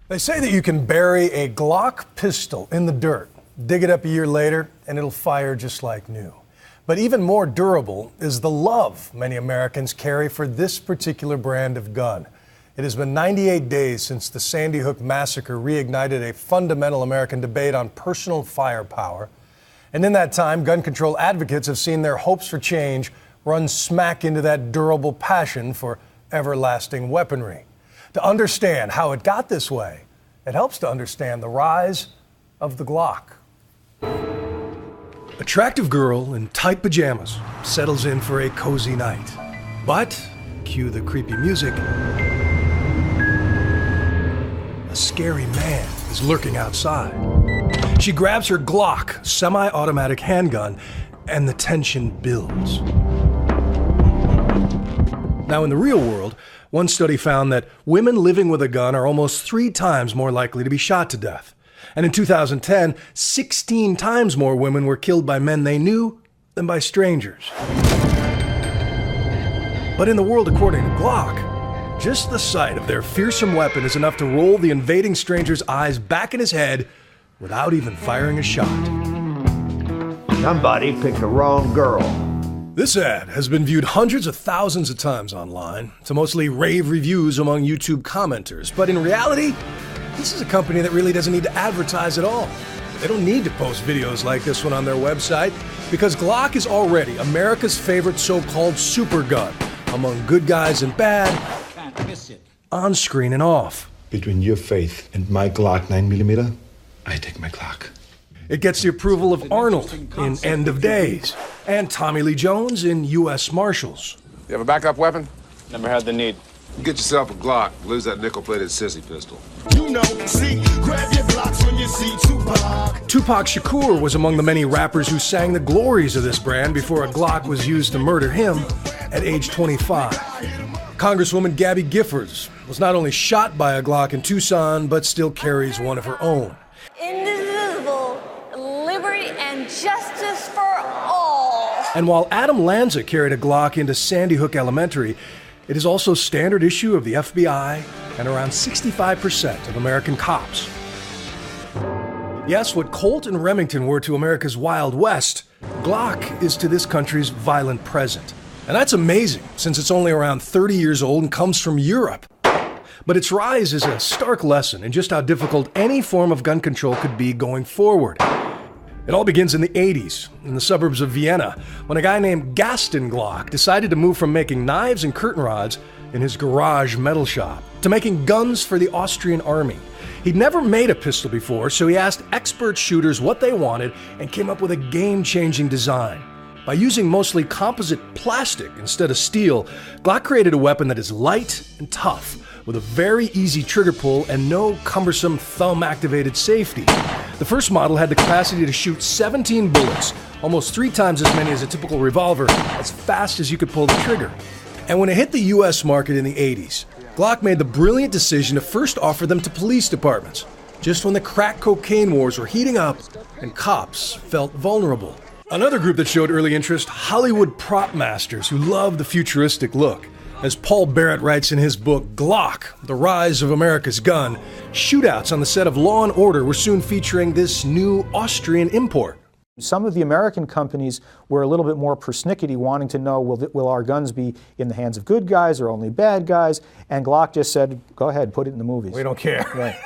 They say that you can bury a Glock pistol in the dirt, dig it up a year later, and it'll fire just like new. But even more durable is the love many Americans carry for this particular brand of gun. It has been 98 days since the Sandy Hook massacre reignited a fundamental American debate on personal firepower. And in that time, gun control advocates have seen their hopes for change run smack into that durable passion for everlasting weaponry. To understand how it got this way, it helps to understand the rise of the Glock. Attractive girl in tight pajamas settles in for a cozy night. But, cue the creepy music, a scary man is lurking outside. She grabs her Glock semi-automatic handgun and the tension builds. Now, in the real world, one study found that women living with a gun are almost 3 times more likely to be shot to death. And in 2010, 16 times more women were killed by men they knew than by strangers. But in the world according to Glock, just the sight of their fearsome weapon is enough to roll the invading stranger's eyes back in his head without even firing a shot. Somebody picked the wrong girl. This ad has been viewed hundreds of thousands of times online, to mostly rave reviews among YouTube commenters. But in reality, this is a company that really doesn't need to advertise at all. They don't need to post videos like this one on their website, because Glock is already America's favorite so-called super gun, among good guys and bad, on screen and off. Between your faith and my Glock 9mm, I take my Glock. It gets the approval of Arnold in End of Days and Tommy Lee Jones in U.S. Marshals. You have a backup weapon? Never had the need. Get yourself a Glock. Lose that nickel-plated sissy pistol. You know, see, grab your Glocks when you see Tupac. Tupac Shakur was among the many rappers who sang the glories of this brand before a Glock was used to murder him at age 25. Congresswoman Gabby Giffords was not only shot by a Glock in Tucson, but still carries one of her own. Indivisible, liberty and justice for all. And while Adam Lanza carried a Glock into Sandy Hook Elementary, it is also standard issue of the FBI and around 65% of American cops. Yes, what Colt and Remington were to America's Wild West, Glock is to this country's violent present. And that's amazing, since it's only around 30 years old and comes from Europe. But its rise is a stark lesson in just how difficult any form of gun control could be going forward. It all begins in the 80s, in the suburbs of Vienna, when a guy named Gaston Glock decided to move from making knives and curtain rods in his garage metal shop to making guns for the Austrian army. He'd never made a pistol before, so he asked expert shooters what they wanted and came up with a game-changing design. By using mostly composite plastic instead of steel, Glock created a weapon that is light and tough, with a very easy trigger pull and no cumbersome thumb-activated safety. The first model had the capacity to shoot 17 bullets, almost 3 times as many as a typical revolver, as fast as you could pull the trigger. And when it hit the US market in the 80s, Glock made the brilliant decision to first offer them to police departments, just when the crack cocaine wars were heating up and cops felt vulnerable. Another group that showed early interest, Hollywood prop masters who loved the futuristic look. As Paul Barrett writes in his book, Glock, The Rise of America's Gun, shootouts on the set of Law & Order were soon featuring this new Austrian import. Some of the American companies were a little bit more persnickety, wanting to know, will our guns be in the hands of good guys or only bad guys? And Glock just said, go ahead, put it in the movies. We don't care. Right.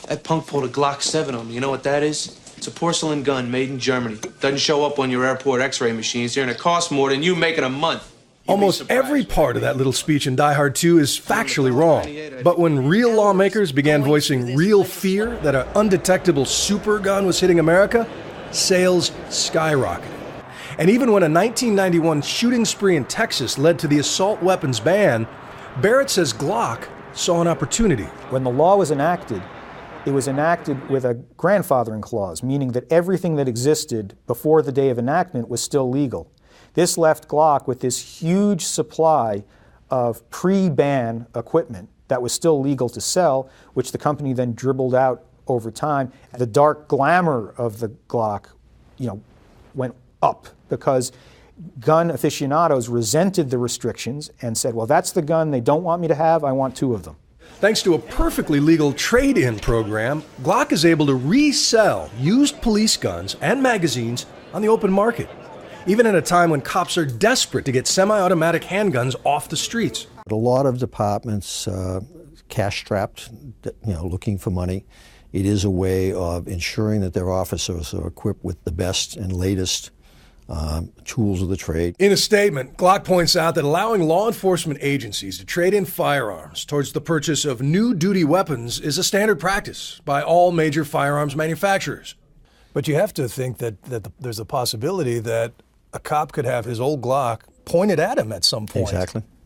That punk pulled a Glock 7 on me. You know what that is? It's a porcelain gun made in Germany. Doesn't show up on your airport x-ray machines here, and it costs more than you make in a month. Almost every part of that little speech in Die Hard 2 is factually wrong. But when real lawmakers began voicing real fear that an undetectable super gun was hitting America, sales skyrocketed. And even when a 1991 shooting spree in Texas led to the assault weapons ban, Barrett says Glock saw an opportunity. When the law was enacted, it was enacted with a grandfathering clause, meaning that everything that existed before the day of enactment was still legal. This left Glock with this huge supply of pre-ban equipment that was still legal to sell, which the company then dribbled out over time. The dark glamour of the Glock, went up because gun aficionados resented the restrictions and said, well, that's the gun they don't want me to have, I want 2 of them. Thanks to a perfectly legal trade-in program, Glock is able to resell used police guns and magazines on the open market, even at a time when cops are desperate to get semi-automatic handguns off the streets. A lot of departments cash-strapped, looking for money. It is a way of ensuring that their officers are equipped with the best and latest tools of the trade. In a statement, Glock points out that allowing law enforcement agencies to trade in firearms towards the purchase of new duty weapons is a standard practice by all major firearms manufacturers. But you have to think that there's a possibility that a cop could have his old Glock pointed at him at some point.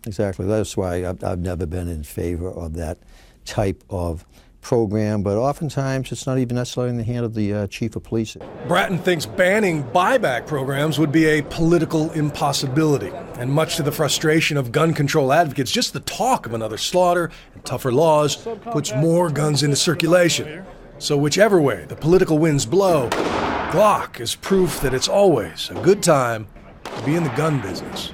Exactly. That's why I've never been in favor of that type of program, but oftentimes it's not even necessarily in the hand of the chief of police. Bratton thinks banning buyback programs would be a political impossibility, and much to the frustration of gun control advocates, just the talk of another slaughter and tougher laws puts more guns into circulation. So whichever way the political winds blow, Glock is proof that it's always a good time to be in the gun business.